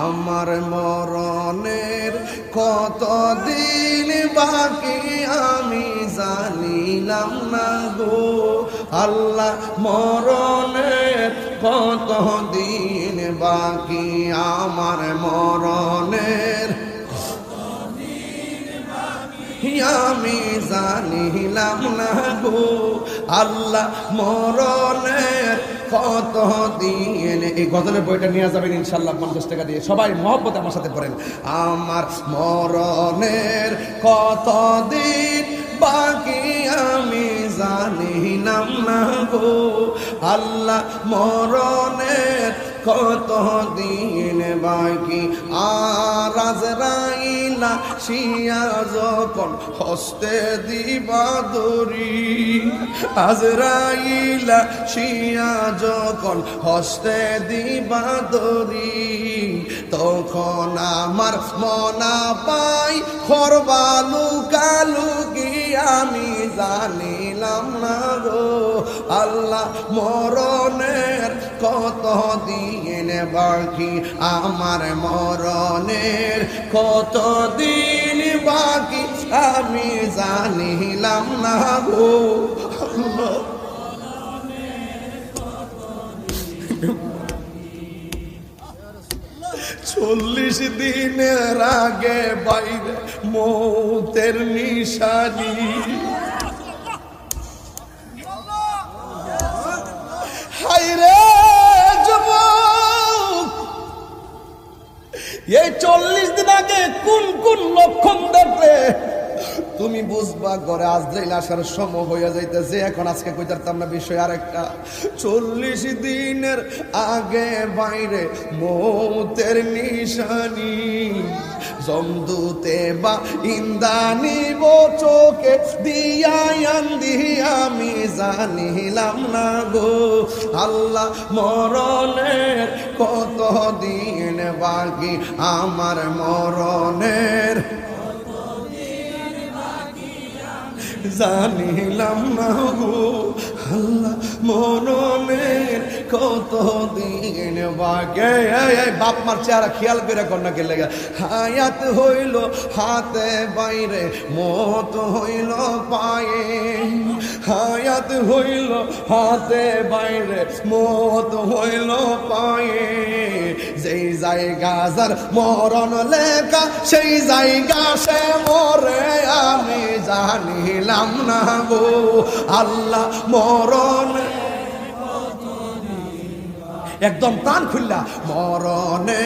আমার মরণের কতদিন বাকি আমি জানিলাম না গো আল্লাহ মরণের কতদিন বাকি আমার মরণের আমি জানিলাম না গো আল্লাহ মরণের কতদিন। এই গজলের বইটা নিয়ে যাবেন ইনশাল্লাহ 50 টাকা দিয়ে। সবাই মহব্বত আমার সাথে পড়েন। আমার মরণের কতদিন বাকি আমি জানিলাম না গো আল্লাহ মরণের কতদিন বাকি। আর আজরাইলা শিয়া যখন হস্তে দিবা দড়ি, আজরাইলা শিয়া যখন হস্তে দিবা দড়ি, তখন আমার মনা পাই খরবা লুকালুকি আমি জানিলাম না গো আল্লাহ মরণের কতদিন বাকি আমার মরণের কতদিন বাকি আমি জানিলাম না গো আল্লাহ। 40 দিনের আগে বাইরে মৌতের নিশানি, হায়রে যুবক এই 40 দিন আগে কোন কোন লক্ষণ দেখলে তুমি বুঝবা ঘরে আজরাইল আসার সময় হয়ে যাইতেছে। এখন আজকে কইতারতাম না বিষয় আরেকটা। 40 দিনের আগে বাইরে মৌতের নিশানি, জমদূতে বা ইন্দানি বো চোখে দিয়া আন্দি আমি জানিলাম না গো আল্লাহ মরণের কতদিন বাকি আমার মরণের জানিলাম না গো আল্লাহ মরণের কতদিন বাকি। বাপ মার চেহারা খেয়াল করে কন্যা কে লেগে হায়াত হইল হাতে বাইরে মত হইল পায়ে, হায়াত হইল হাতে বাইরে মত হইল পায়ে, যেই জায়গা যার মরণ লেখা সেই জায়গা সে মরে আমি জানিলাম না গো আল্লাহ মরণ। একদম প্রাণ খুললা মরণে